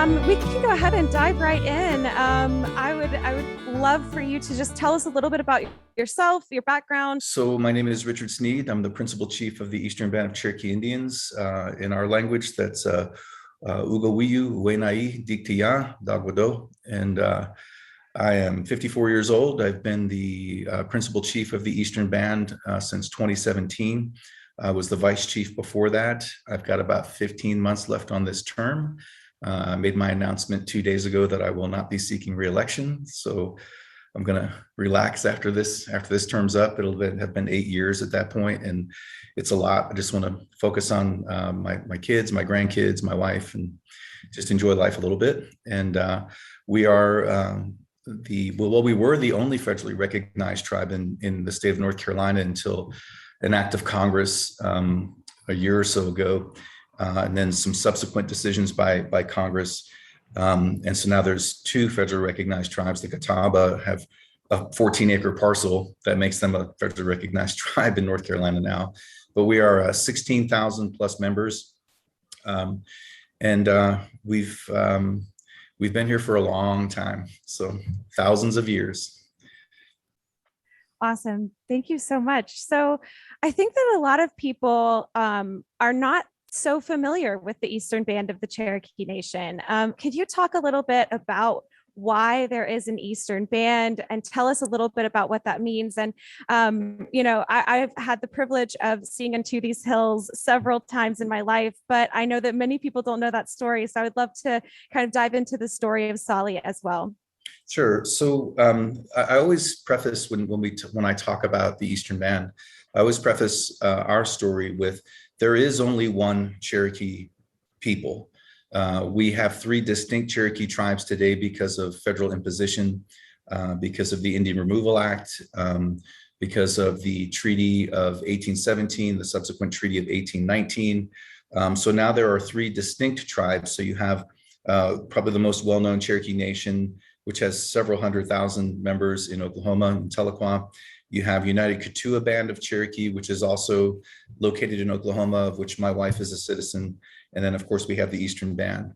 We can go ahead and dive right in. I would love for you to just tell us a little bit about yourself, your background. So my name is Richard Sneed. I'm the principal chief of the Eastern Band of Cherokee Indians. In our language, that's Ugawiyu, Uenai, Diktiya, Dagwado. And I am 54 years old. I've been the principal chief of the Eastern Band since 2017. I was the vice chief before that. I've got about 15 months left on this term. I made my announcement 2 days ago that I will not be seeking re-election. So I'm going to relax after this term's up. It'll have been 8 years at that point, and it's a lot. I just want to focus on my kids, my grandkids, my wife, and just enjoy life a little bit. And we are we were the only federally recognized tribe in the state of North Carolina until an act of Congress a year or so ago, and then some subsequent decisions by Congress. And so now there's two federally recognized tribes. The Catawba have a 14-acre parcel that makes them a federally recognized tribe in North Carolina now. But we are 16,000 plus members, and we've been here for a long time, so thousands of years. Awesome. Thank you so much. So I think that a lot of people are not so familiar with the Eastern Band of the Cherokee Nation. Could you talk a little bit about why there is an Eastern Band and tell us a little bit about what that means? And, I've had the privilege of seeing into these hills several times in my life, but I know that many people don't know that story. So I would love to kind of dive into the story of Tsali as well. Sure. So I always preface when I talk about the Eastern Band, I always preface our story with there is only one Cherokee people. We have three distinct Cherokee tribes today because of federal imposition, because of the Indian Removal Act, because of the Treaty of 1817, the subsequent Treaty of 1819. So now there are three distinct tribes. So you have probably the most well-known Cherokee Nation, which has several 100,000 members in Oklahoma and Tahlequah. You have United Keetoowah Band of Cherokee, which is also located in Oklahoma, of which my wife is a citizen. And then, of course, we have the Eastern Band.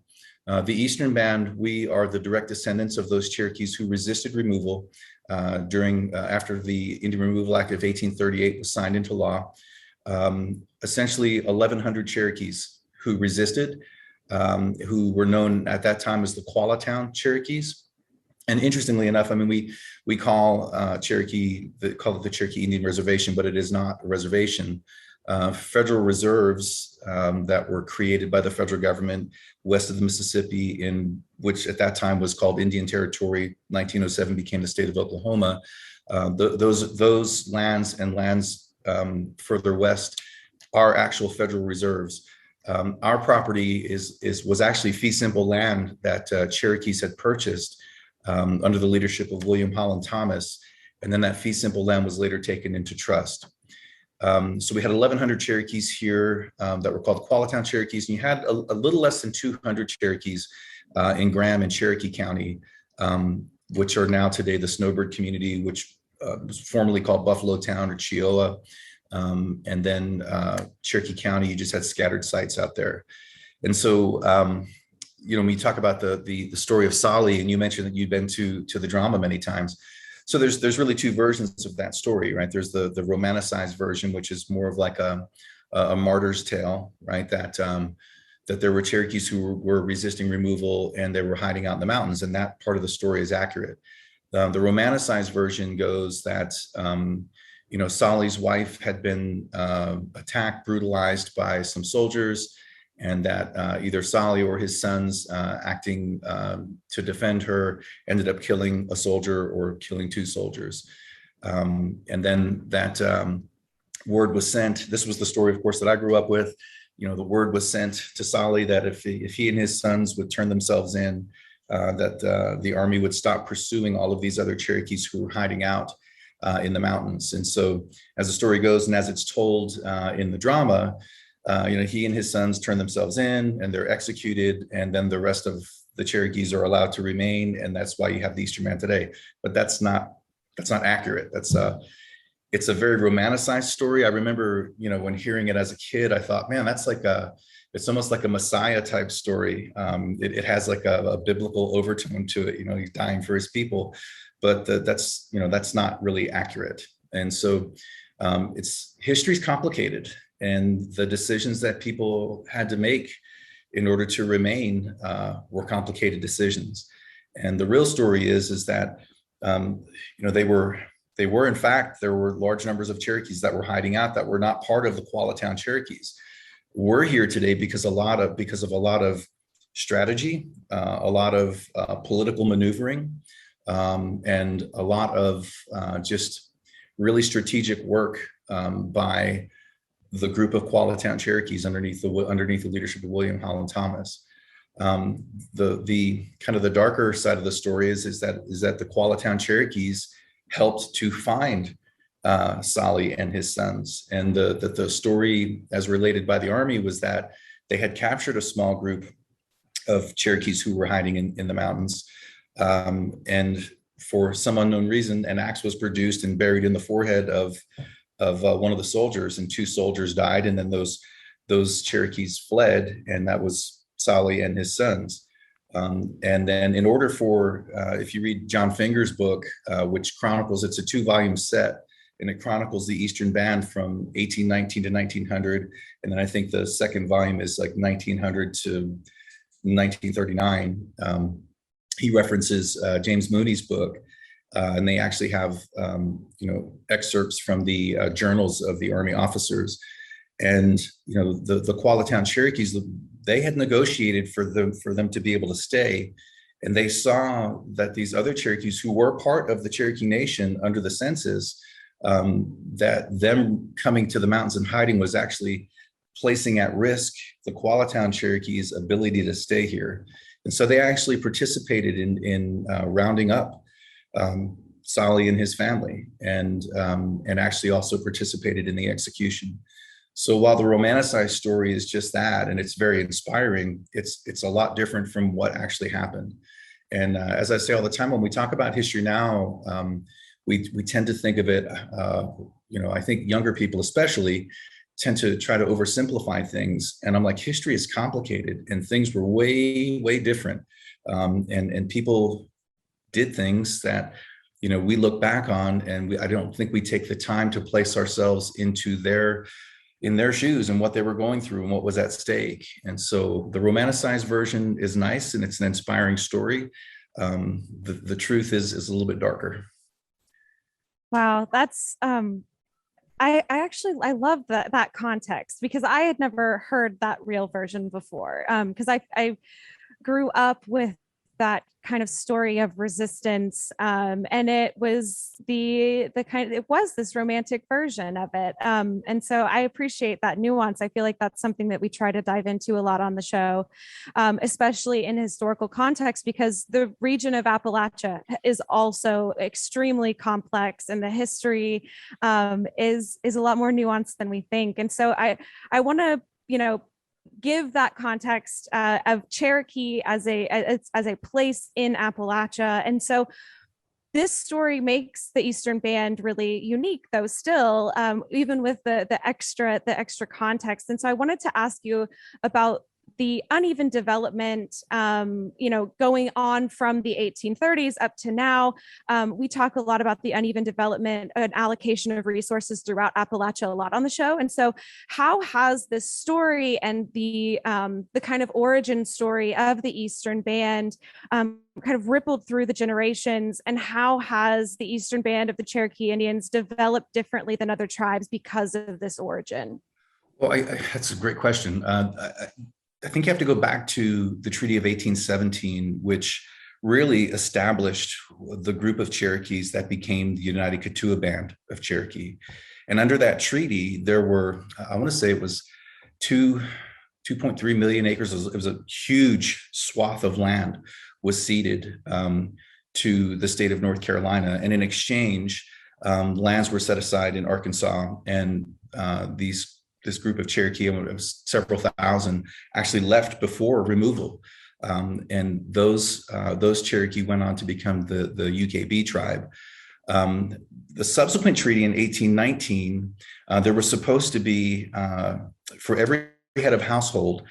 The Eastern Band, we are the direct descendants of those Cherokees who resisted removal after the Indian Removal Act of 1838 was signed into law. Essentially, 1,100 Cherokees who resisted, who were known at that time as the Quallatown Cherokees. And interestingly enough, I mean, we call Cherokee, call it the Cherokee Indian Reservation, but it is not a reservation. Federal reserves that were created by the federal government west of the Mississippi, in which at that time was called Indian Territory, 1907 became the state of Oklahoma. Those lands and lands further west are actual federal reserves. Our property was actually fee simple land that Cherokees had purchased under the leadership of William Holland Thomas, and then that fee simple land was later taken into trust. So we had 1,100 Cherokees here that were called Quallatown Cherokees, and you had a little less than 200 Cherokees in Graham and Cherokee County, which are now today the Snowbird community, which was formerly called Buffalo Town or Chioa. And then Cherokee County, you just had scattered sites out there. And so, when you talk about the story of Tsali, and you mentioned that you've been to the drama many times. So there's really two versions of that story, right? There's the romanticized version, which is more of like a martyr's tale, right? That there were Cherokees who were resisting removal and they were hiding out in the mountains, and that part of the story is accurate. The romanticized version goes that Tsali's wife had been attacked, brutalized by some soldiers, and that either Tsali or his sons acting to defend her ended up killing a soldier or killing two soldiers. And then that word was sent. This was the story, of course, that I grew up with. The word was sent to Tsali that if he and his sons would turn themselves in, that the army would stop pursuing all of these other Cherokees who were hiding out in the mountains. And so as the story goes, and as it's told in the drama, he and his sons turn themselves in and they're executed, and then the rest of the Cherokees are allowed to remain, and that's why you have the Eastern Band today. But that's not accurate. It's a very romanticized story. I remember, when hearing it as a kid, I thought, man, that's like it's almost like a Messiah type story. It has like a biblical overtone to it. He's dying for his people, but that's not really accurate. And so history's complicated, and the decisions that people had to make in order to remain were complicated decisions. And the real story is that they were in fact, there were large numbers of Cherokees that were hiding out, that were not part of the Quallatown Cherokees. We're here today because of a lot of strategy, a lot of political maneuvering, and a lot of just really strategic work by the group of Quallatown Cherokees underneath the leadership of William Holland Thomas. The kind of the darker side of the story is that the Quallatown Cherokees helped to find Tsali and his sons. And the story as related by the Army was that they had captured a small group of Cherokees who were hiding in the mountains. And for some unknown reason, an axe was produced and buried in the forehead of one of the soldiers, and 2 soldiers died. And then those Cherokees fled, and that was Tsali and his sons. And then in order for, if you read John Finger's book, which chronicles, it's a 2-volume set, and it chronicles the Eastern Band from 1819 to 1900. And then I think the second volume is like 1900 to 1939. He references James Mooney's book, and they actually have excerpts from the journals of the Army officers. And the Quallatown Cherokees, they had negotiated for them to be able to stay, and they saw that these other Cherokees who were part of the Cherokee Nation under the census, that them coming to the mountains and hiding was actually placing at risk the Quallatown Cherokees' ability to stay here. And so they actually participated in rounding up Tsali and his family, and actually also participated in the execution. So while the romanticized story is just that, and it's very inspiring, it's a lot different from what actually happened. And as I say all the time, when we talk about history now, we tend to think of it, I think younger people especially tend to try to oversimplify things. And I'm like, history is complicated, and things were way, way different. And people did things that, we look back on, and I don't think we take the time to place ourselves into in their shoes and what they were going through and what was at stake. And so the romanticized version is nice, and it's an inspiring story. The truth is a little bit darker. Wow, that's I love that context, because I had never heard that real version before. Because I grew up with that kind of story of resistance, and it was it was this romantic version of it, and so I appreciate that nuance. I feel like that's something that we try to dive into a lot on the show, especially in historical context, because the region of Appalachia is also extremely complex, and the history is a lot more nuanced than we think. And so I want to give that context of Cherokee as a place in Appalachia. And so this story makes the Eastern Band really unique, though still, even with the extra context. And so I wanted to ask you about the uneven development, going on from the 1830s up to now. We talk a lot about the uneven development and allocation of resources throughout Appalachia a lot on the show. And so how has this story and the kind of origin story of the Eastern Band kind of rippled through the generations, and how has the Eastern Band of the Cherokee Indians developed differently than other tribes because of this origin? Well, that's a great question. I think you have to go back to the Treaty of 1817, which really established the group of Cherokees that became the United Keetoowah Band of Cherokee. And under that treaty, there were, I want to say it was 2.3 million acres. It was a huge swath of land was ceded to the state of North Carolina. And in exchange, lands were set aside in Arkansas, and this group of Cherokee, it was several thousand, actually left before removal. And those Cherokee went on to become the UKB tribe. The subsequent treaty in 1819, there was supposed to be, for every head of household,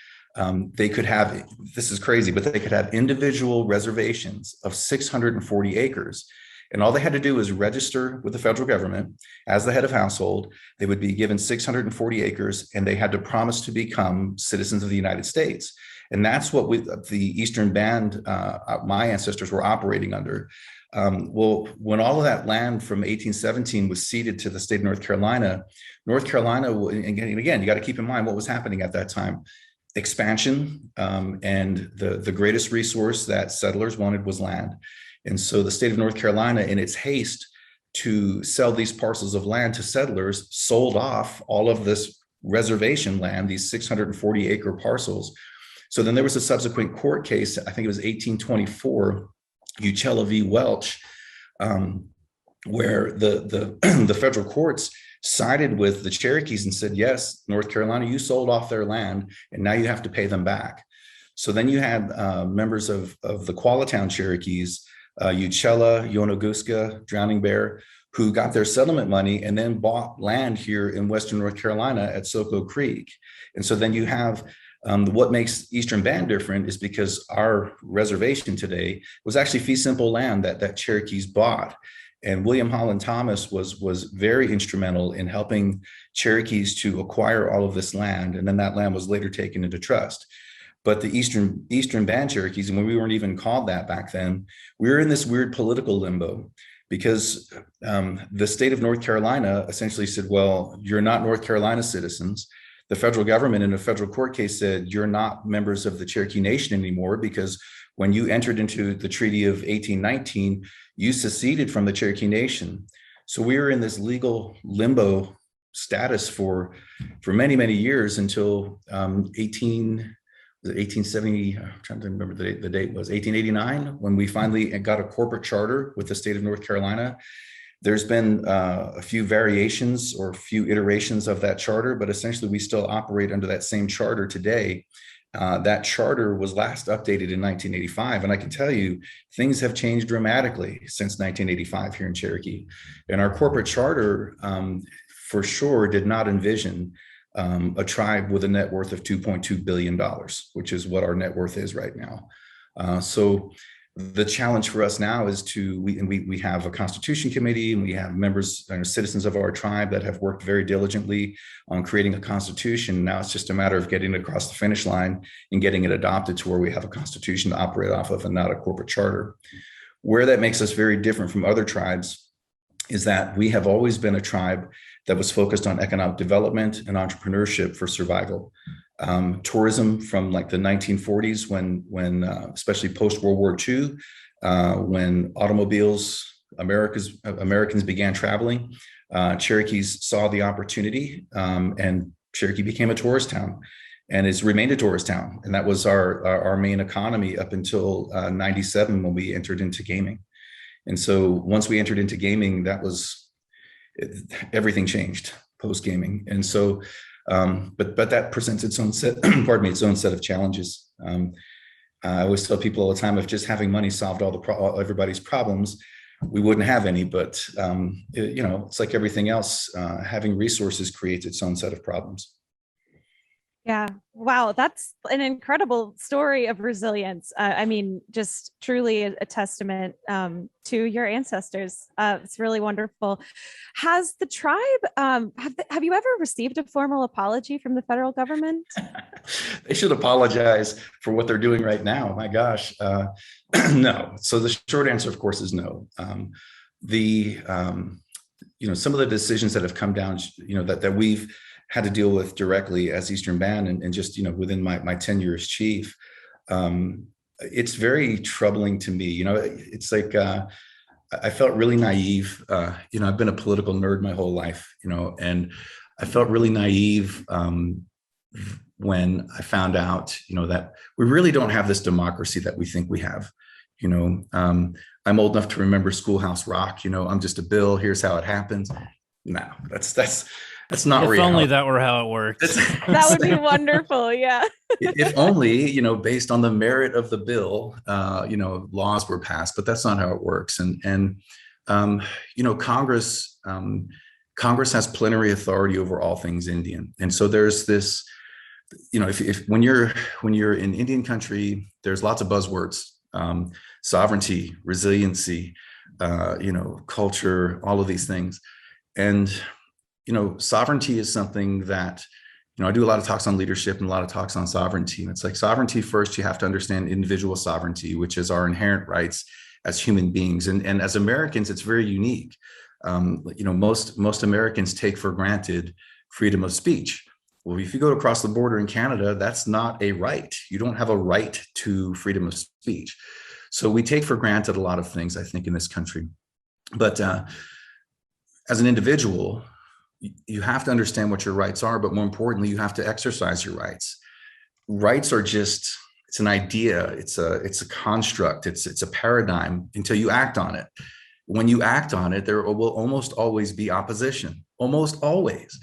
they could have, this is crazy, but they could have individual reservations of 640 acres. And all they had to do was register with the federal government as the head of household. They would be given 640 acres, and they had to promise to become citizens of the United States. And that's what the Eastern Band, my ancestors were operating under. Well, when all of that land from 1817 was ceded to the state of North Carolina, and again, you got to keep in mind what was happening at that time. Expansion, and the greatest resource that settlers wanted was land. And so the state of North Carolina, in its haste to sell these parcels of land to settlers, sold off all of this reservation land, these 640 acre parcels. So then there was a subsequent court case, I think it was 1824, Uchella v. Welch, where the federal courts sided with the Cherokees and said, yes, North Carolina, you sold off their land, and now you have to pay them back. So then you had members of the Quallatown Cherokees, Uchella, Yonaguska, Drowning Bear, who got their settlement money and then bought land here in Western North Carolina at Soco Creek. And so then you have what makes Eastern Band different is because our reservation today was actually fee simple land that Cherokees bought. And William Holland Thomas was very instrumental in helping Cherokees to acquire all of this land. And then that land was later taken into trust. But the Eastern Band Cherokees, and when we weren't even called that back then, we were in this weird political limbo because the state of North Carolina essentially said, well, you're not North Carolina citizens. The federal government in a federal court case said, you're not members of the Cherokee Nation anymore because when you entered into the Treaty of 1819, you seceded from the Cherokee Nation. So we were in this legal limbo status for many, many years until 1870, I'm trying to remember the date was 1889, when we finally got a corporate charter with the state of North Carolina. There's been a few variations or a few iterations of that charter, but essentially we still operate under that same charter today. That charter was last updated in 1985. And I can tell you, things have changed dramatically since 1985 here in Cherokee. And our corporate charter, for sure, did not envision a tribe with a net worth of $2.2 billion, which is what our net worth is right now. So the challenge for us now is we have a constitution committee, and we have members and citizens of our tribe that have worked very diligently on creating a constitution. Now it's just a matter of getting it across the finish line and getting it adopted to where we have a constitution to operate off of and not a corporate charter. Where that makes us very different from other tribes is that we have always been a tribe that was focused on economic development and entrepreneurship for survival. Tourism from like the 1940s, when especially post-World War II, when Americans began traveling, Cherokees saw the opportunity, and Cherokee became a tourist town, and it's remained a tourist town. And that was our main economy up until 97 when we entered into gaming. And so once we entered into gaming, everything changed post-gaming. And so but that presents its own set, its own set of challenges. I always tell people all the time, if just having money solved everybody's problems, we wouldn't have any. But it's like everything else. Having resources creates its own set of problems. Yeah. Wow. That's an incredible story of resilience. I mean, just truly a testament to your ancestors. It's really wonderful. Has the tribe, have you ever received a formal apology from the federal government? They should apologize for what they're doing right now. My gosh. No. So the short answer, of course, is no. Some of the decisions that have come down, that we've had to deal with directly as Eastern Band and just, within my tenure as chief, it's very troubling to me. It's like, I felt really naive. I've been a political nerd my whole life, and I felt really naive when I found out, that we really don't have this democracy that we think we have. I'm old enough to remember Schoolhouse Rock. I'm just a bill. Here's how it happens. No, that's not real. If only that were how it worked. That would be wonderful. Yeah. If only, based on the merit of the bill, laws were passed, but that's not how it works. And Congress has plenary authority over all things Indian. And so there's this if when you're in Indian country, there's lots of buzzwords, sovereignty, resiliency, culture, all of these things. And, sovereignty is something that, I do a lot of talks on leadership and a lot of talks on sovereignty. And it's like sovereignty first, you have to understand individual sovereignty, which is our inherent rights as human beings. And as Americans, it's very unique. Most Americans take for granted freedom of speech. Well, if you go across the border in Canada, that's not a right. You don't have a right to freedom of speech. So we take for granted a lot of things, I think, in this country. But as an individual, you have to understand what your rights are, but more importantly, you have to exercise your rights. Rights are it's an idea, it's a construct, it's a paradigm until you act on it. When you act on it, there will almost always be opposition, almost always.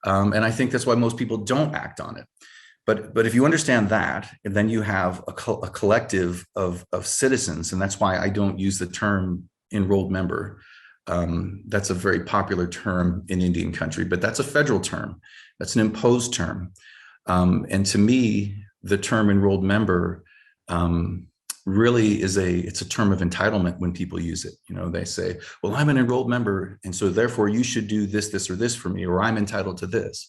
And I think that's why most people don't act on it. But if you understand that, and then you have a collective of citizens, and that's why I don't use the term enrolled member. That's a very popular term in Indian country, but that's a federal term. That's an imposed term. And to me, the term enrolled member really it's a term of entitlement when people use it. They say, well, I'm an enrolled member, and so therefore you should do this, this, or this for me, or I'm entitled to this.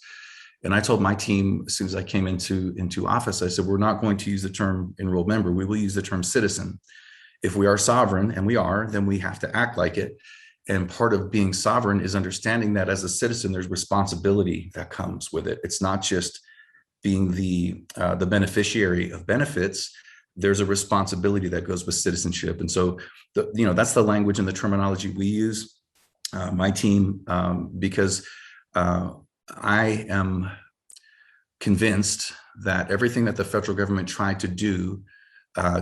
And I told my team as soon as I came into office, I said, we're not going to use the term enrolled member. We will use the term citizen. If we are sovereign, and we are, then we have to act like it. And part of being sovereign is understanding that as a citizen, there's responsibility that comes with it. It's not just being the beneficiary of benefits. There's a responsibility that goes with citizenship. And so, that's the language and the terminology we use, my team, because I am convinced that everything that the federal government tried to do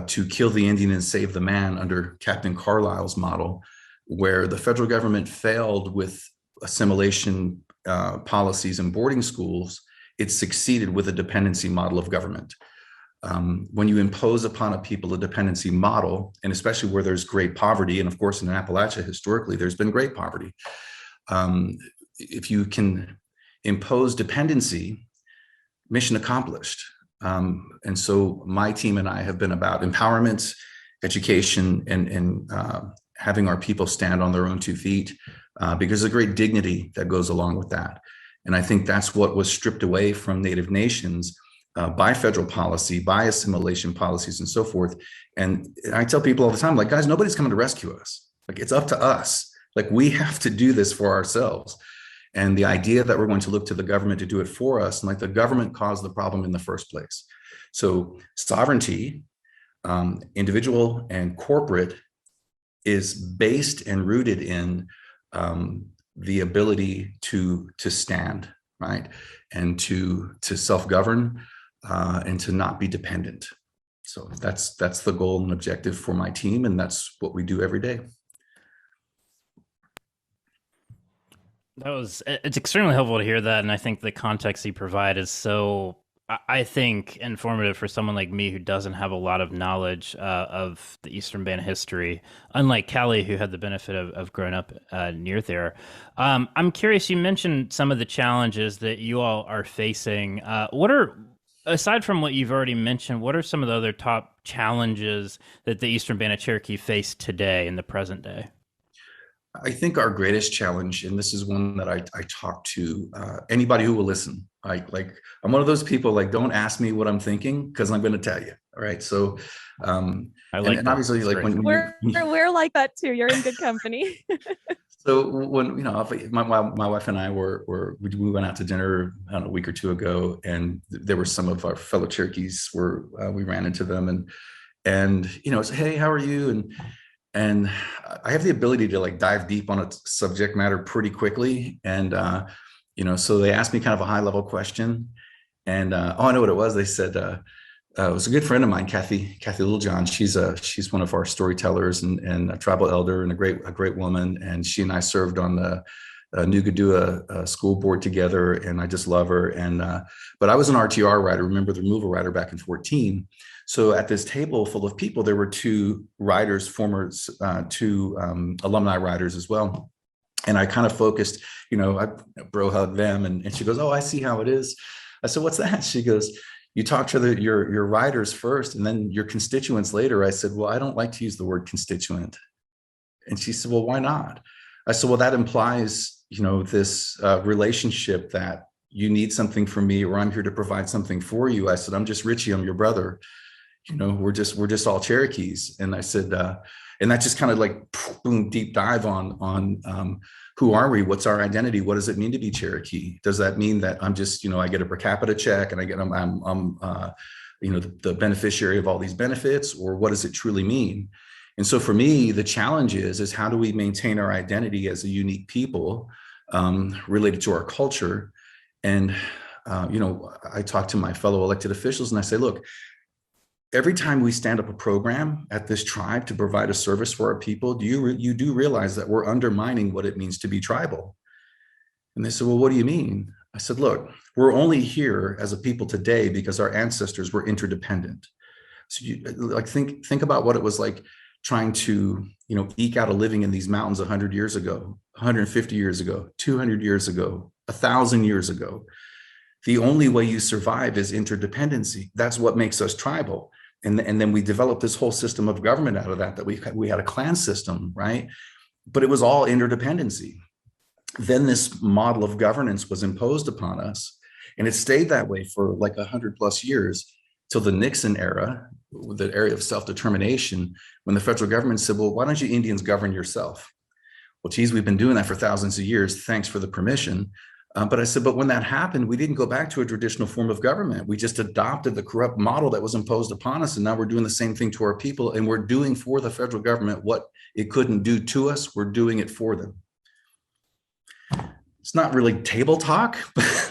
to kill the Indian and save the man under Captain Carlisle's model, where the federal government failed with assimilation policies and boarding schools, it succeeded with a dependency model of government. When you impose upon a people a dependency model, and especially where there's great poverty, and of course in Appalachia historically there's been great poverty, if you can impose dependency, mission accomplished. And so my team and I have been about empowerment, education, and having our people stand on their own 2 feet, because there's a great dignity that goes along with that. And I think that's what was stripped away from Native nations by federal policy, by assimilation policies, and so forth. And I tell people all the time, like, guys, nobody's coming to rescue us. Like, it's up to us. Like, we have to do this for ourselves. And the idea that we're going to look to the government to do it for us, and like the government caused the problem in the first place. So sovereignty, individual and corporate, is based and rooted in the ability to stand, right, and to self-govern and to not be dependent. So that's the goal and objective for my team, and that's what we do every day. It's extremely helpful to hear that, and I think the context you provide is so, I think, informative for someone like me who doesn't have a lot of knowledge of the Eastern Band history, unlike Callie, who had the benefit of growing up near there. I'm curious, you mentioned some of the challenges that you all are facing. Aside from what you've already mentioned, what are some of the other top challenges that the Eastern Band of Cherokee face today in the present day? I think our greatest challenge, and this is one that I talk to anybody who will listen. I'm one of those people, like, don't ask me what I'm thinking, because I'm going to tell you. All right. So I like and obviously, That's like, great. We're like that too. You're in good company. So when, my wife and I we went out to dinner a week or two ago, and there were some of our fellow Cherokees where we ran into them, and say, hey, how are you? And I have the ability to like dive deep on a subject matter pretty quickly. And, so they asked me kind of a high level question, and I know what it was. They said, it was a good friend of mine, Kathy Littlejohn. She's one of our storytellers and a tribal elder and a great woman. And she and I served on the Nugadua school board together, and I just love her. And but I was an RTR writer, remember the removal writer, back in 2014. So at this table full of people, there were two writers, two alumni writers as well. And I kind of focused, I bro hugged them, and she goes, oh, I see how it is. I said, what's that? She goes, you talk to your riders first and then your constituents later. I said, well, I don't like to use the word constituent. And she said, well, why not? I said, well, that implies, this relationship that you need something from me, or I'm here to provide something for you. I said, I'm just Richie, I'm your brother. We're just all Cherokees. And I said, and that just kind of like boom, deep dive on who are we? What's our identity? What does it mean to be Cherokee? Does that mean that I'm just, I get a per capita check and I'm the beneficiary of all these benefits, or what does it truly mean? And so for me, the challenge is how do we maintain our identity as a unique people related to our culture? And, I talk to my fellow elected officials and I say, look, every time we stand up a program at this tribe to provide a service for our people, you do realize that we're undermining what it means to be tribal? And they said, well, what do you mean? I said, look, we're only here as a people today because our ancestors were interdependent. So think about what it was like trying to, eke out a living in these mountains 100 years ago, 150 years ago, 200 years ago, 1,000 years ago. The only way you survive is interdependency. That's what makes us tribal. And then we developed this whole system of government out of that we had a clan system, right? But it was all interdependency. Then this model of governance was imposed upon us, and it stayed that way for like 100+ years till the Nixon era, the area of self-determination, when the federal government said, well, why don't you Indians govern yourself? Well, geez, we've been doing that for thousands of years. Thanks for the permission. But I said, but when that happened, we didn't go back to a traditional form of government. We just adopted the corrupt model that was imposed upon us. And now we're doing the same thing to our people. And we're doing for the federal government what it couldn't do to us. We're doing it for them. It's not really table talk,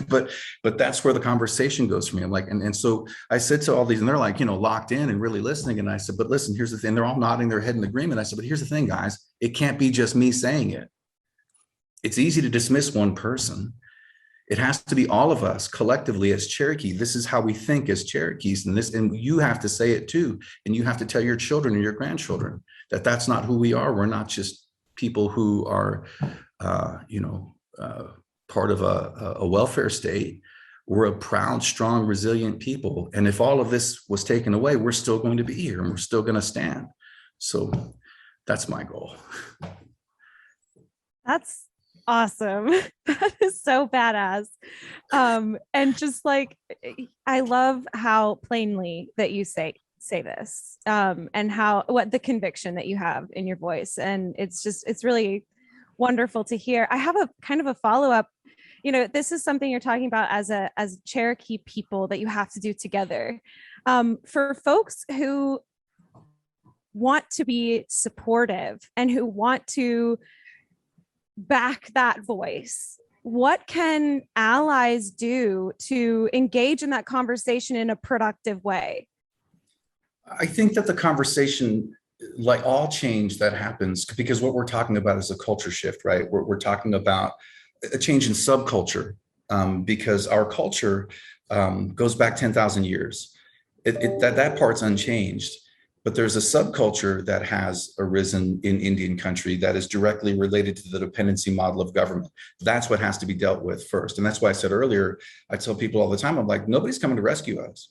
but that's where the conversation goes for me. I'm like, and so I said to all these, and they're like, locked in and really listening. And I said, but listen, here's the thing. They're all nodding their head in agreement. I said, but here's the thing, guys. It can't be just me saying it. It's easy to dismiss one person. It has to be all of us collectively as Cherokee. This is how we think as Cherokees, and you have to say it too. And you have to tell your children and your grandchildren that that's not who we are. We're not just people who are, part of a welfare state. We're a proud, strong, resilient people. And if all of this was taken away, we're still going to be here and we're still going to stand. So that's my goal. That's awesome. That is so badass. And just like, I love how plainly that you say this, and what the conviction that you have in your voice. And it's really wonderful to hear. I have a kind of a follow-up. This is something you're talking about as Cherokee people that you have to do together. For folks who want to be supportive and who want to back that voice, what can allies do to engage in that conversation in a productive way? I think that the conversation, like all change that happens, because what we're talking about is a culture shift, right? We're talking about a change in subculture, because our culture goes back 10,000 years. That part's unchanged, but there's a subculture that has arisen in Indian country that is directly related to the dependency model of government. That's what has to be dealt with first. And that's why I said earlier, I tell people all the time, I'm like, nobody's coming to rescue us.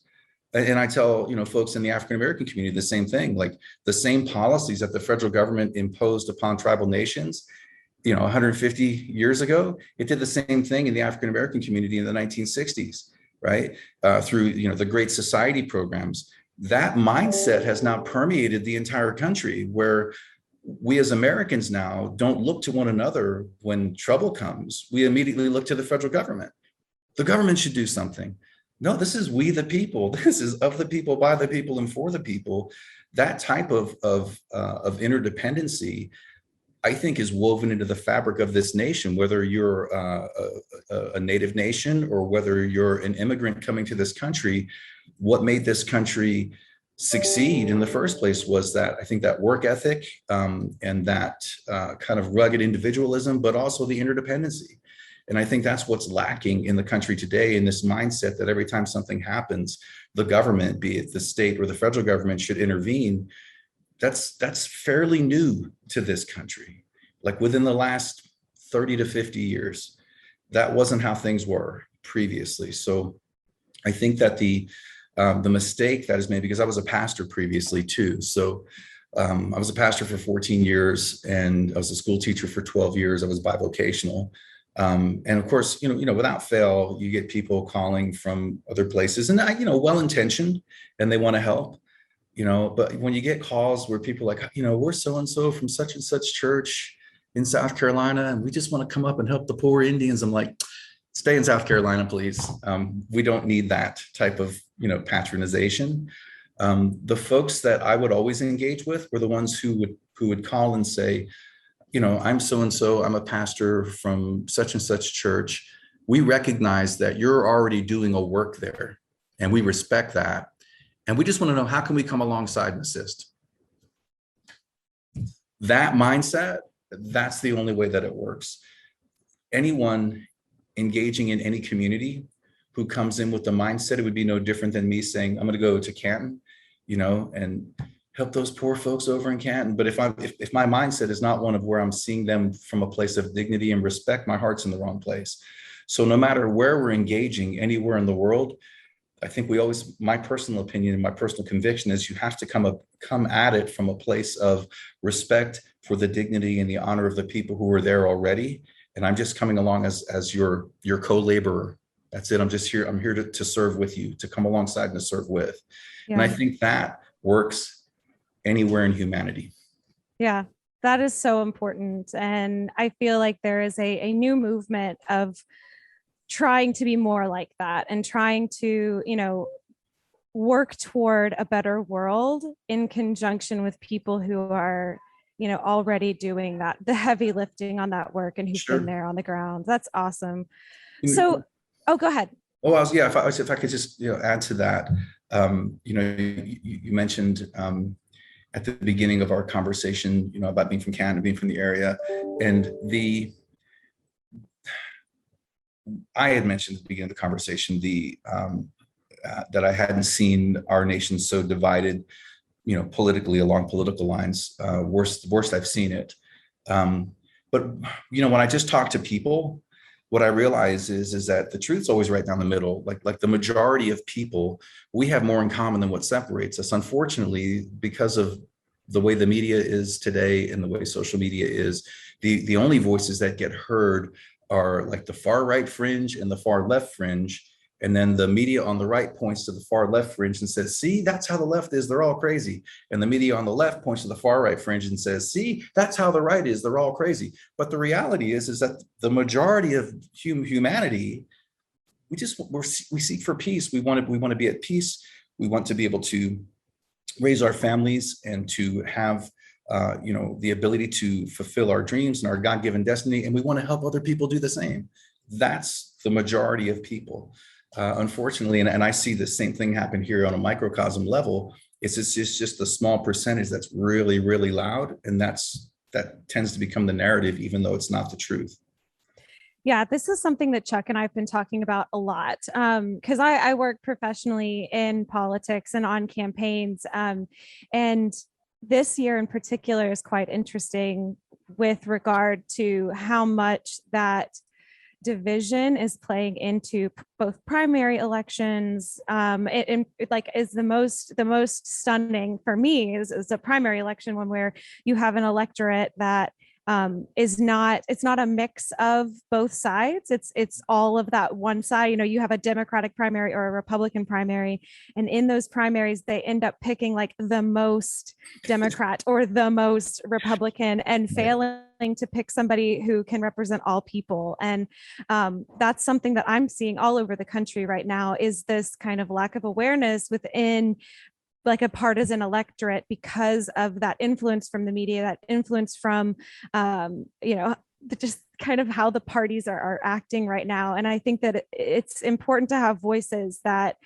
And I tell, folks in the African-American community the same thing, like the same policies that the federal government imposed upon tribal nations, 150 years ago, it did the same thing in the African-American community in the 1960s, right? Through, the Great Society programs. That mindset has now permeated the entire country, where we as Americans now don't look to one another when trouble comes. We immediately look to the federal government. The government should do something. No, this is we the people. This is of the people, by the people, and for the people. That type of interdependency, I think, is woven into the fabric of this nation, whether you're a native nation or whether you're an immigrant coming to this country. What made this country succeed in the first place was that, I think, that work ethic and that kind of rugged individualism, but also the interdependency. And I think that's what's lacking in the country today, in this mindset that every time something happens, the government, be it the state or the federal government, should intervene. That's fairly new to this country. Like within the last 30 to 50 years, that wasn't how things were previously. So I think that the The mistake that is made, because I was a pastor previously too. So I was a pastor for 14 years and I was a school teacher for 12 years. I was bivocational. And of course, without fail, you get people calling from other places and, well-intentioned, and they want to help, but when you get calls where people are like, we're so-and-so from such and such church in South Carolina, and we just want to come up and help the poor Indians. I'm like, stay in South Carolina, please. We don't need that type of, patronization. The folks that I would always engage with were the ones who would call and say, I'm so-and-so, I'm a pastor from such and such church. We recognize that you're already doing a work there, and we respect that. And we just want to know, how can we come alongside and assist? That mindset, that's the only way that it works. Anyone engaging in any community who comes in with the mindset, it would be no different than me saying, I'm going to go to Canton, and help those poor folks over in Canton. But if my mindset is not one of where I'm seeing them from a place of dignity and respect, my heart's in the wrong place. So no matter where we're engaging anywhere in the world, I think my personal opinion and my personal conviction is you have to come at it from a place of respect for the dignity and the honor of the people who are there already. And I'm just coming along as your co-laborer. That's it. I'm here to serve with you, to come alongside and to serve with. Yeah. And I think that works anywhere in humanity. Yeah, that is so important. And I feel like there is a new movement of trying to be more like that and trying to, work toward a better world in conjunction with people who are, already doing that, the heavy lifting on that work and who've been there on the ground. That's awesome. So, go ahead. Oh, if I could just, add to that, you mentioned at the beginning of our conversation, about being from Canada, being from the area, and I had mentioned at the beginning of the conversation that I hadn't seen our nation so divided, politically along political lines. Worst I've seen it. But when I just talk to people, what I realize is that the truth's always right down the middle. Like the majority of people, we have more in common than what separates us. Unfortunately, because of the way the media is today and the way social media is, the only voices that get heard are like the far right fringe and the far left fringe. And then the media on the right points to the far left fringe and says, see, that's how the left is. They're all crazy. And the media on the left points to the far right fringe and says, see, that's how the right is. They're all crazy. But the reality is that the majority of humanity, we seek for peace. We want to be at peace. We want to be able to raise our families and to have the ability to fulfill our dreams and our God-given destiny. And we want to help other people do the same. That's the majority of people. Unfortunately, and I see the same thing happen here on a microcosm level. It's just a small percentage that's really, really loud. And that tends to become the narrative, even though it's not the truth. Yeah, this is something that Chuck and I have been talking about a lot because I work professionally in politics and on campaigns. And this year in particular is quite interesting with regard to how much that division is playing into both primary elections. Is the most stunning for me is a primary election one where you have an electorate that it's not a mix of both sides. It's all of that one side. You have a Democratic primary or a Republican primary, and in those primaries they end up picking like the most Democrat or the most Republican and failing to pick somebody who can represent all people. And that's something that I'm seeing all over the country right now, is this kind of lack of awareness within like a partisan electorate because of that influence from the media, that influence from, just kind of how the parties are acting right now. And I think that it's important to have voices that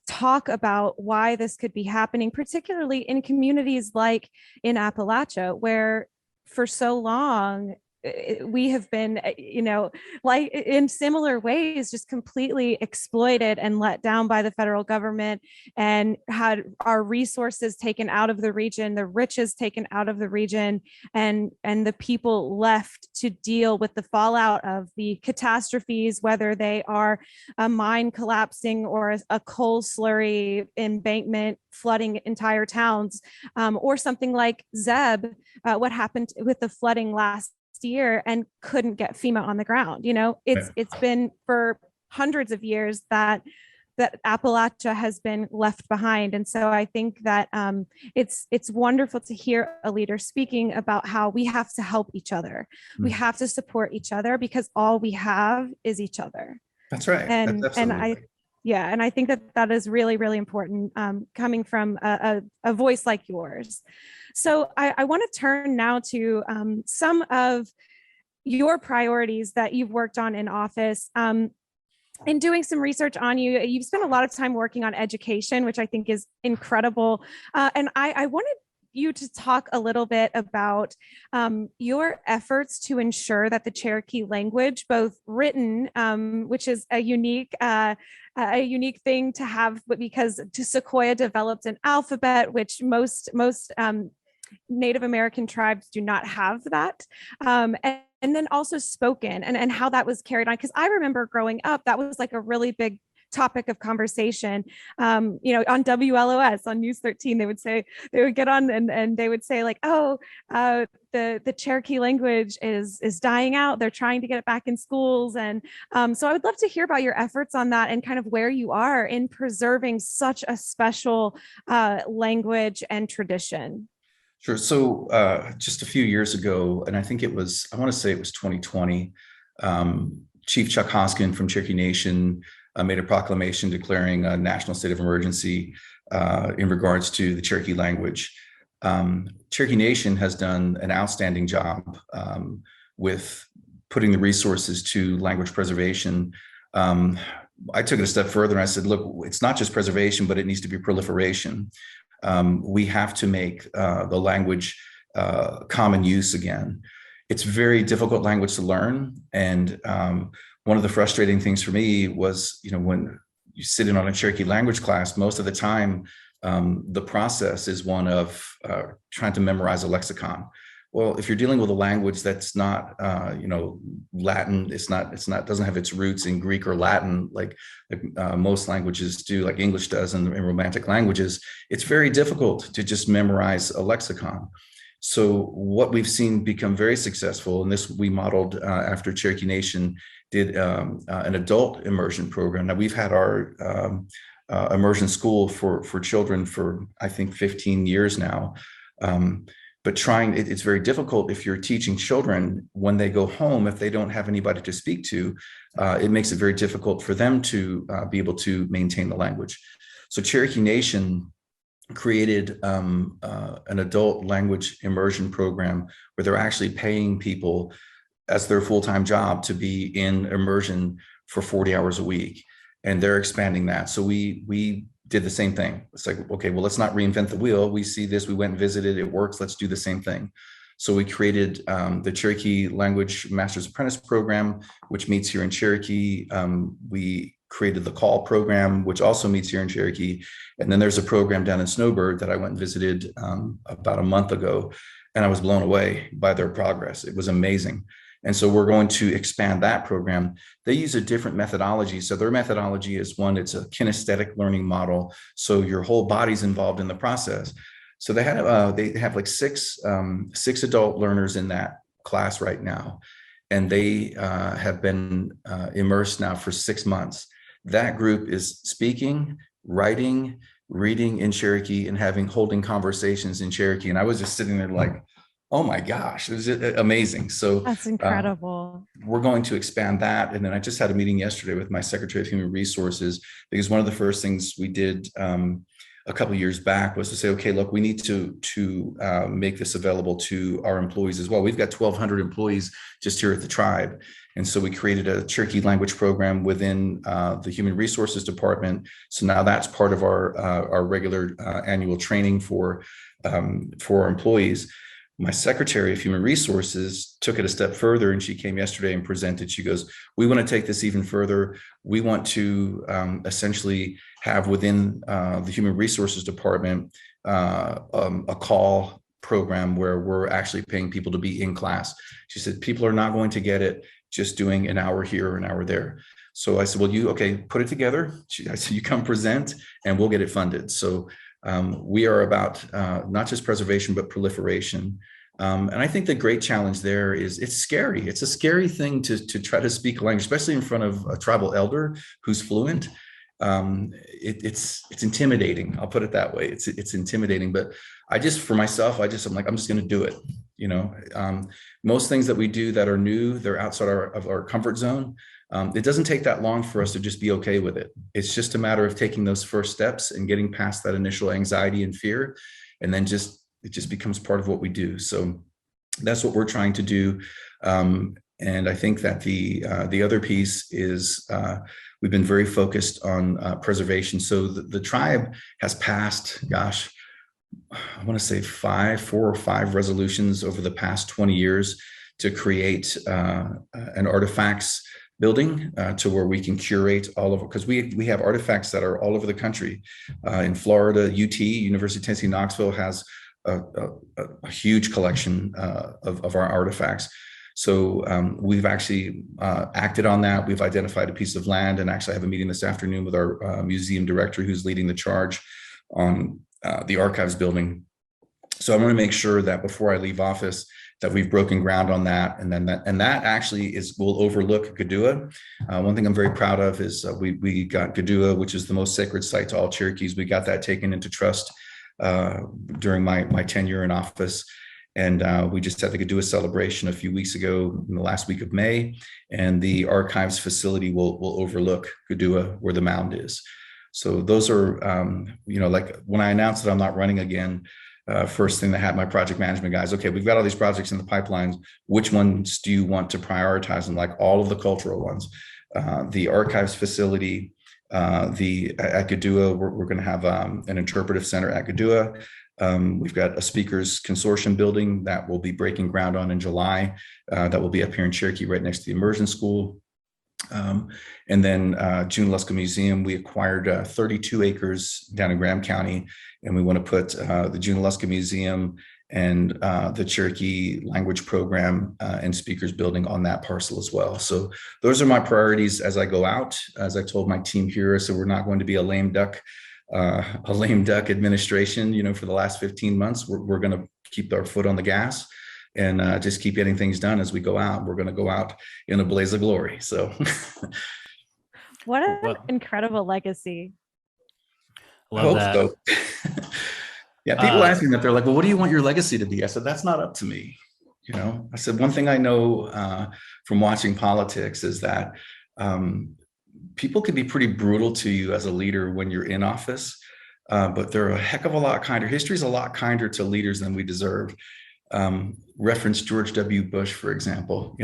talk about why this could be happening, particularly in communities like in Appalachia, where for so long, we have been, like in similar ways, just completely exploited and let down by the federal government, and had our resources taken out of the region, the riches taken out of the region, and the people left to deal with the fallout of the catastrophes, whether they are a mine collapsing or a coal slurry embankment flooding entire towns, or something like Zeb, what happened with the flooding last year and couldn't get FEMA on the ground. It's been for hundreds of years that Appalachia has been left behind. And so I think that it's wonderful to hear a leader speaking about how we have to help each other. Mm-hmm. We have to support each other, because all we have is each other. That's right. And I think that is really, really important, coming from a voice like yours. So I want to turn now to some of your priorities that you've worked on in office. In doing some research on you, you've spent a lot of time working on education, which I think is incredible. And I wanted you to talk a little bit about your efforts to ensure that the Cherokee language, both written, which is a unique thing to have, because Sequoia developed an alphabet, which most Native American tribes do not have that. And then also spoken, and how that was carried on. Because I remember growing up, that was like a really big topic of conversation. On WLOS, on News 13, they would get on and they would say like, the Cherokee language is dying out. They're trying to get it back in schools. And so I would love to hear about your efforts on that, and kind of where you are in preserving such a special language and tradition. Sure. So just a few years ago, and I want to say it was 2020, Chief Chuck Hoskin from Cherokee Nation made a proclamation declaring a national state of emergency in regards to the Cherokee language. Cherokee Nation has done an outstanding job with putting the resources to language preservation. I took it a step further and I said, look, it's not just preservation, but it needs to be proliferation. We have to make the language common use again. It's very difficult language to learn. And one of the frustrating things for me was, when you sit in on a Cherokee language class, most of the time, the process is one of trying to memorize a lexicon. Well, if you're dealing with a language that's not, Latin, doesn't have its roots in Greek or Latin, like most languages do, like English does in Romantic languages, it's very difficult to just memorize a lexicon. So what we've seen become very successful, and this we modeled after Cherokee Nation did an adult immersion program. Now we've had our immersion school for children for, I think, 15 years now. But it's very difficult if you're teaching children when they go home, if they don't have anybody to speak to, it makes it very difficult for them to be able to maintain the language. So Cherokee Nation created an adult language immersion program where they're actually paying people as their full-time job to be in immersion for 40 hours a week. And they're expanding that. So we did the same thing. It's like, okay, well, let's not reinvent the wheel. We see this, we went and visited, it works, let's do the same thing. So we created the Cherokee Language Master's Apprentice Program, which meets here in Cherokee. We created the CALL program, which also meets here in Cherokee. And then there's a program down in Snowbird that I went and visited about a month ago, and I was blown away by their progress. It was amazing. And so we're going to expand that program. They use a different methodology. So their methodology is it's a kinesthetic learning model. So your whole body's involved in the process. So they have like six adult learners in that class right now. And they have been immersed now for 6 months. That group is speaking, writing, reading in Cherokee, and holding conversations in Cherokee. And I was just sitting there like, oh my gosh, it was amazing. So that's incredible. We're going to expand that. And then I just had a meeting yesterday with my Secretary of Human Resources, because one of the first things we did a couple of years back was to say, okay, look, we need to make this available to our employees as well. We've got 1,200 employees just here at the tribe. And so we created a Cherokee language program within the Human Resources Department. So now that's part of our regular annual training for our employees. My secretary of human resources took it a step further, and she came yesterday and presented. She goes, we want to take this even further. We want to essentially have within the human resources department a call program where we're actually paying people to be in class. She said, people are not going to get it just doing an hour here or an hour there. So I said, well, okay, put it together. I said, you come present and we'll get it funded. So we are about not just preservation, but proliferation. And I think the great challenge there is it's scary. It's a scary thing to try to speak a language, especially in front of a tribal elder who's fluent. It's intimidating. I'll put it that way. It's intimidating, but for myself, I'm like, I'm just going to do it. You know, most things that we do that are new, they're outside of our comfort zone. It doesn't take that long for us to just be okay with it. It's just a matter of taking those first steps and getting past that initial anxiety and fear. And then it just becomes part of what we do. So that's what we're trying to do. And I think that the other piece is we've been very focused on preservation. So the tribe has passed, gosh, I want to say 4 or 5 resolutions over the past 20 years to create an artifacts building to where we can curate all of it, because we have artifacts that are all over the country. In Florida, University of Tennessee, Knoxville has a huge collection of our artifacts. So we've actually acted on that. We've identified a piece of land, and actually I have a meeting this afternoon with our museum director who's leading the charge on the archives building. So I want to make sure that before I leave office that we've broken ground on that, and then that actually will overlook Gadua. One thing I'm very proud of is we got Gadua, which is the most sacred site to all Cherokees. We got that taken into trust during my tenure in office. And we just had the Gadua celebration a few weeks ago in the last week of May, and the archives facility will overlook Gadua where the mound is. So those are, like when I announced that I'm not running again, first thing that had my project management guys, okay, we've got all these projects in the pipelines. Which ones do you want to prioritize? And like all of the cultural ones, the archives facility, at Gadua, we're going to have an interpretive center at Gadua. We've got a speakers consortium building that we'll be breaking ground on in July. That will be up here in Cherokee, right next to the immersion school. And then Junaluska Museum, we acquired 32 acres down in Graham County, and we want to put the Junaluska Museum and the Cherokee language program and speakers building on that parcel as well. So those are my priorities as I go out. As I told my team here, so we're not going to be a lame duck administration, for the last 15 months. We're going to keep our foot on the gas and just keep getting things done as we go out. We're going to go out in a blaze of glory. So what an incredible legacy. Love that. So. Yeah, people ask me that. They're like, well, what do you want your legacy to be? I said, that's not up to me. I said, one thing I know from watching politics is that people can be pretty brutal to you as a leader when you're in office, but they're a heck of a lot kinder. History's a lot kinder to leaders than we deserve. Reference George W. Bush, for example,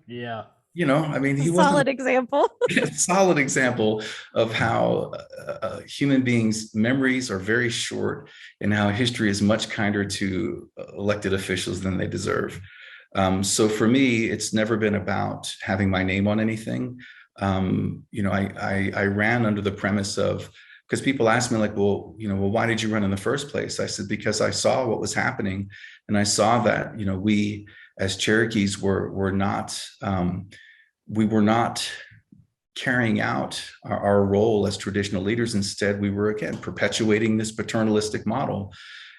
Yeah. He was solid example. Solid example of how human beings' memories are very short, and how history is much kinder to elected officials than they deserve. So for me, it's never been about having my name on anything. I ran under the premise of, because people ask me like, well, why did you run in the first place? I said, because I saw what was happening, and I saw that, we as Cherokees were not carrying out our role as traditional leaders. Instead, we were, again, perpetuating this paternalistic model.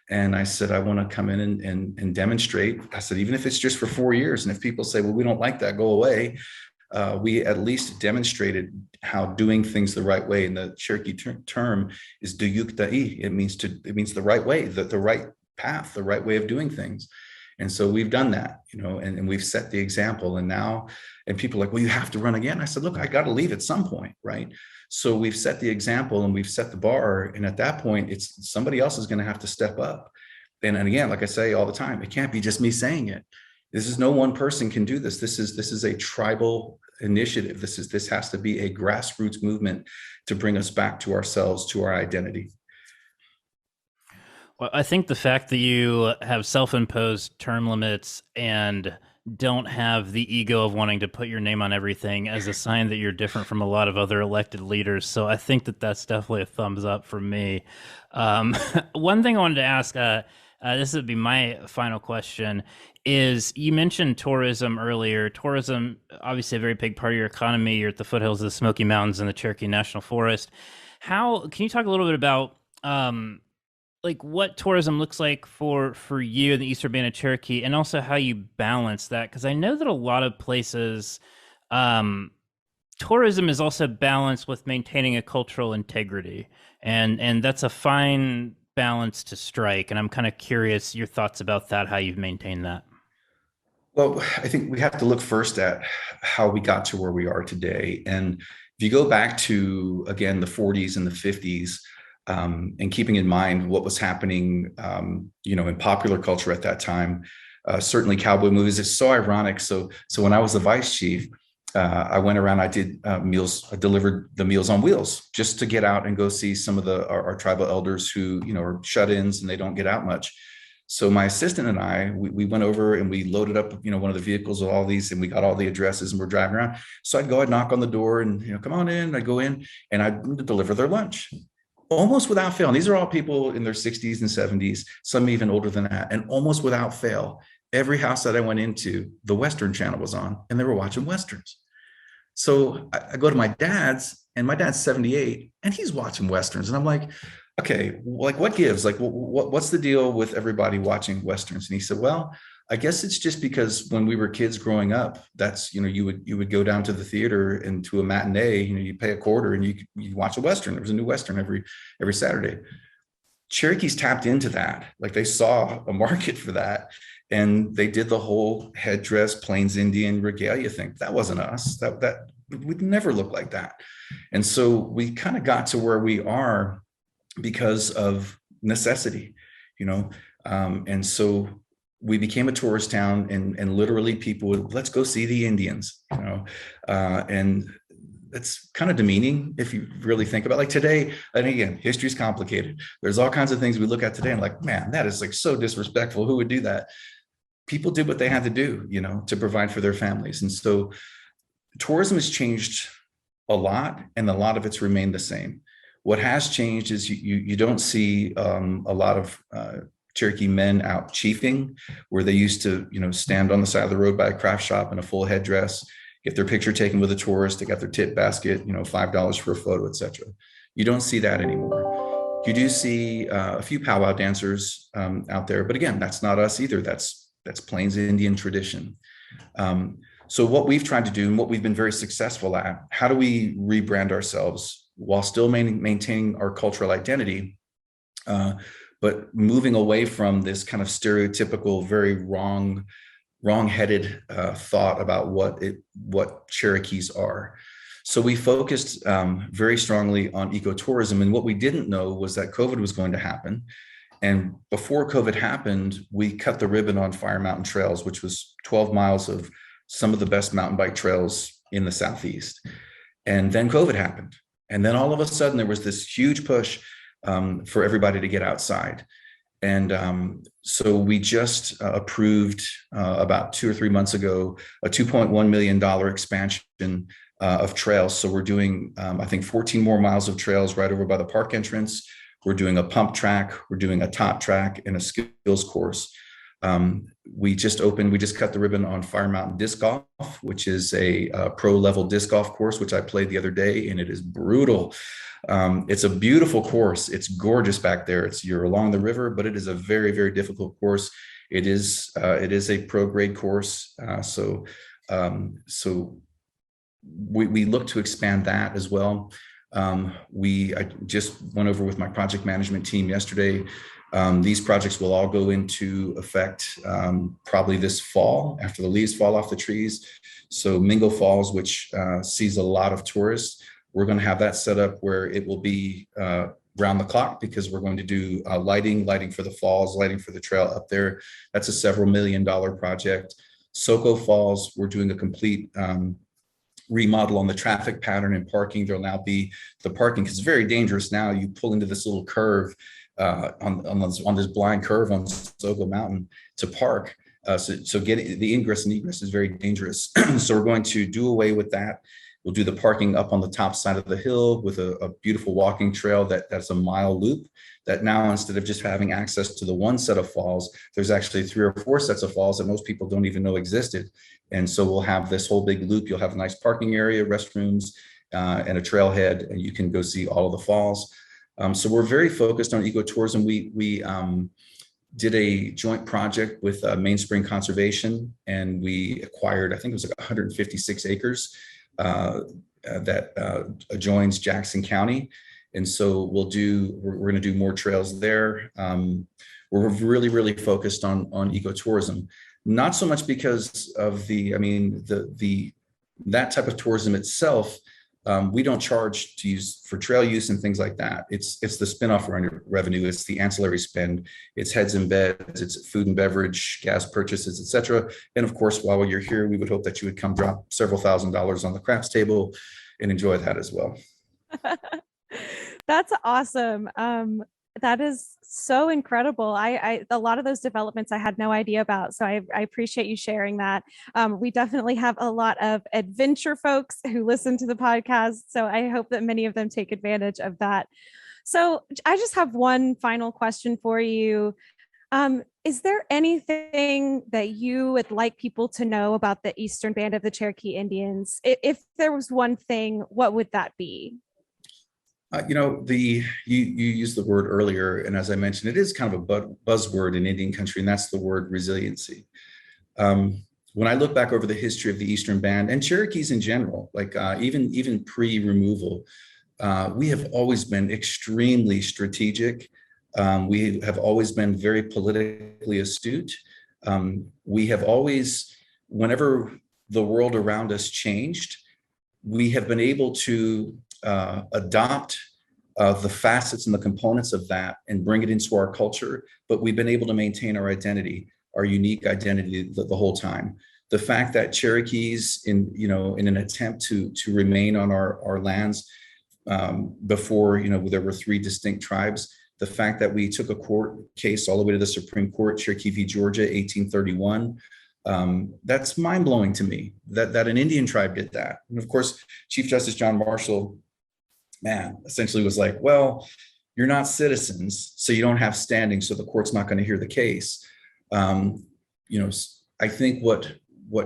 And I said, I want to come in and demonstrate. I said, even if it's just for 4 years, and if people say, well, we don't like that, go away. We at least demonstrated how doing things the right way. And the Cherokee term is duyukta'i. It means the right way, the right path, the right way of doing things. And so we've done that, and we've set the example. And people are like, well, you have to run again. I said, look, I got to leave at some point, right? So we've set the example and we've set the bar. And at that point, it's somebody else is going to have to step up. And again, like I say all the time, it can't be just me saying it. No one person can do this. This is a tribal initiative. This has to be a grassroots movement to bring us back to ourselves, to our identity. Well, I think the fact that you have self-imposed term limits and don't have the ego of wanting to put your name on everything as a sign that you're different from a lot of other elected leaders. So I think that that's definitely a thumbs up for me. One thing I wanted to ask, this would be my final question, is you mentioned tourism earlier. Tourism, obviously a very big part of your economy. You're at the foothills of the Smoky Mountains and the Cherokee National Forest. How can you talk a little bit about like what tourism looks like for you in the Eastern Band of Cherokee, and also how you balance that? Because I know that a lot of places, tourism is also balanced with maintaining a cultural integrity, and that's a fine balance to strike. And I'm kind of curious your thoughts about that, how you've maintained that. Well, I think we have to look first at how we got to where we are today. And if you go back to, again, the 40s and the 50s, and keeping in mind what was happening, in popular culture at that time, certainly cowboy movies. It's so ironic. So when I was the vice chief, I went around. I did meals. I delivered the Meals on Wheels just to get out and go see some of our tribal elders who are shut-ins and they don't get out much. So my assistant and I, we went over and we loaded up, one of the vehicles with all these, and we got all the addresses and we're driving around. So I'd go, I'd knock on the door and, come on in. I'd go in and I'd deliver their lunch. Almost without fail. And these are all people in their 60s and 70s, some even older than that. And almost without fail, every house that I went into, the Western channel was on and they were watching Westerns. So I go to my dad's, and my dad's 78 and he's watching Westerns. And I'm like, okay, like what gives? Like, what's the deal with everybody watching Westerns? And he said, well, I guess it's just because when we were kids growing up, that's, you would go down to the theater and to a matinee, you pay a quarter and you watch a Western. There was a new Western every Saturday. Cherokees tapped into that. Like they saw a market for that. And they did the whole headdress, Plains Indian regalia thing. That wasn't us. That would never look like that. And so we kind of got to where we are because of necessity, and so we became a tourist town, and literally people would, let's go see the Indians, and that's kind of demeaning if you really think about it. Like today, and again, history's complicated. There's all kinds of things we look at today and like, man, that is like so disrespectful. Who would do that? People did what they had to do, to provide for their families. And so tourism has changed a lot, and a lot of it's remained the same. What has changed is you don't see a lot of Cherokee men out chiefing, where they used to, stand on the side of the road by a craft shop in a full headdress, get their picture taken with a tourist. They got their tip basket, $5 for a photo, etc. You don't see that anymore. You do see a few powwow dancers out there, but again, that's not us either. That's Plains Indian tradition. So what we've tried to do, and what we've been very successful at, how do we rebrand ourselves while still maintaining our cultural identity, but moving away from this kind of stereotypical, very wrong-headed thought about what Cherokees are. So we focused very strongly on ecotourism, and what we didn't know was that COVID was going to happen. And before COVID happened, we cut the ribbon on Fire Mountain Trails, which was 12 miles of some of the best mountain bike trails in the Southeast. And then COVID happened. And then all of a sudden there was this huge push for everybody to get outside. And so we just approved about 2 or 3 months ago, a $2.1 million expansion of trails. So we're doing, I think, 14 more miles of trails right over by the park entrance. We're doing a pump track, we're doing a top track, and a skills course. We just cut the ribbon on Fire Mountain Disc Golf, which is a pro level disc golf course, which I played the other day, and it is brutal. It's a beautiful course. It's gorgeous back there. You're along the river, but it is a very, very difficult course. It is a pro grade course. So we look to expand that as well. I just went over with my project management team yesterday. These projects will all go into effect probably this fall after the leaves fall off the trees. So Mingo Falls, which sees a lot of tourists, we're going to have that set up where it will be round the clock, because we're going to do lighting for the falls, lighting for the trail up there. That's a several $1 million project. Soco Falls, we're doing a complete remodel on the traffic pattern and parking. There'll now be the parking, because it's very dangerous now. You pull into this little curve on this blind curve on Sogo Mountain to park. So getting the ingress and egress is very dangerous. So we're going to do away with that. We'll do the parking up on the top side of the hill with a beautiful walking trail that's a mile loop, that now, instead of just having access to the one set of falls, there's actually 3 or 4 sets of falls that most people don't even know existed. And so we'll have this whole big loop. You'll have a nice parking area, restrooms, and a trailhead, and you can go see all of the falls. So we're very focused on ecotourism. We did a joint project with Mainspring Conservation, and we acquired, I think it was like 156 acres that adjoins Jackson County. And so we're going to do more trails there. We're really, really focused on ecotourism, not so much because of that type of tourism itself. We don't charge to use for trail use and things like that. It's the spinoff revenue. It's the ancillary spend. It's heads and beds. It's food and beverage, gas purchases, etc. And of course, while you're here, we would hope that you would come drop several $1,000s on the craps table and enjoy that as well. That's awesome. That is so incredible. A lot of those developments I had no idea about. So I appreciate you sharing that. We definitely have a lot of adventure folks who listen to the podcast. So I hope that many of them take advantage of that. So I just have one final question for you. Is there anything that you would like people to know about the Eastern Band of the Cherokee Indians? If there was one thing, what would that be? You used the word earlier, and as I mentioned, it is kind of a buzzword in Indian country, and that's the word resiliency. When I look back over the history of the Eastern Band and Cherokees in general, like even pre-removal, we have always been extremely strategic. We have always been very politically astute. We have always, whenever the world around us changed, we have been able to adopt the facets and the components of that and bring it into our culture, but we've been able to maintain our identity, our unique identity the whole time. The fact that Cherokees, in an attempt to remain on our lands before there were 3 distinct tribes, the fact that we took a court case all the way to the Supreme Court, Cherokee v. Georgia, 1831. That's mind-blowing to me that an Indian tribe did that. And of course, Chief Justice John Marshall, essentially was like, well, you're not citizens, so you don't have standing, so the court's not going to hear the case. I think what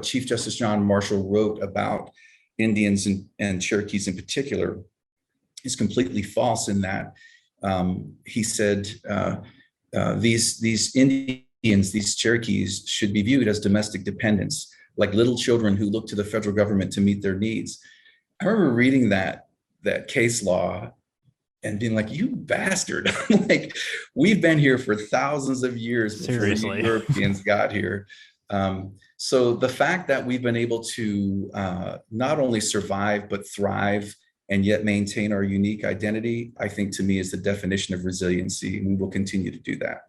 Chief Justice John Marshall wrote about Indians and Cherokees in particular is completely false, in that he said these Indians, these Cherokees, should be viewed as domestic dependents, like little children who look to the federal government to meet their needs. I remember reading that case law and being like, you bastard. Like, we've been here for thousands of years before the Europeans got here. So the fact that we've been able to not only survive, but thrive and yet maintain our unique identity, I think, to me, is the definition of resiliency. And we will continue to do that.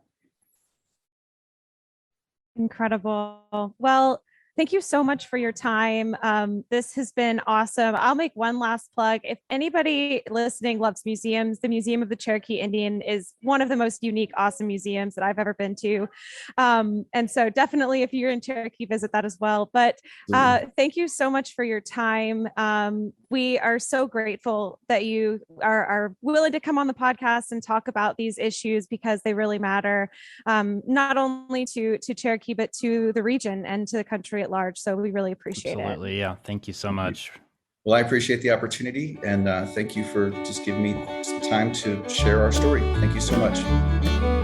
Incredible. Well, thank you so much for your time. This has been awesome. I'll make one last plug. If anybody listening loves museums, the Museum of the Cherokee Indian is one of the most unique, awesome museums that I've ever been to. And so definitely, if you're in Cherokee, visit that as well. But thank you so much for your time. We are so grateful that you are willing to come on the podcast and talk about these issues, because they really matter, not only to Cherokee, but to the region and to the country at large. So we really appreciate it. Absolutely. Yeah. Thank you so much. Well, I appreciate the opportunity, and thank you for just giving me some time to share our story. Thank you so much.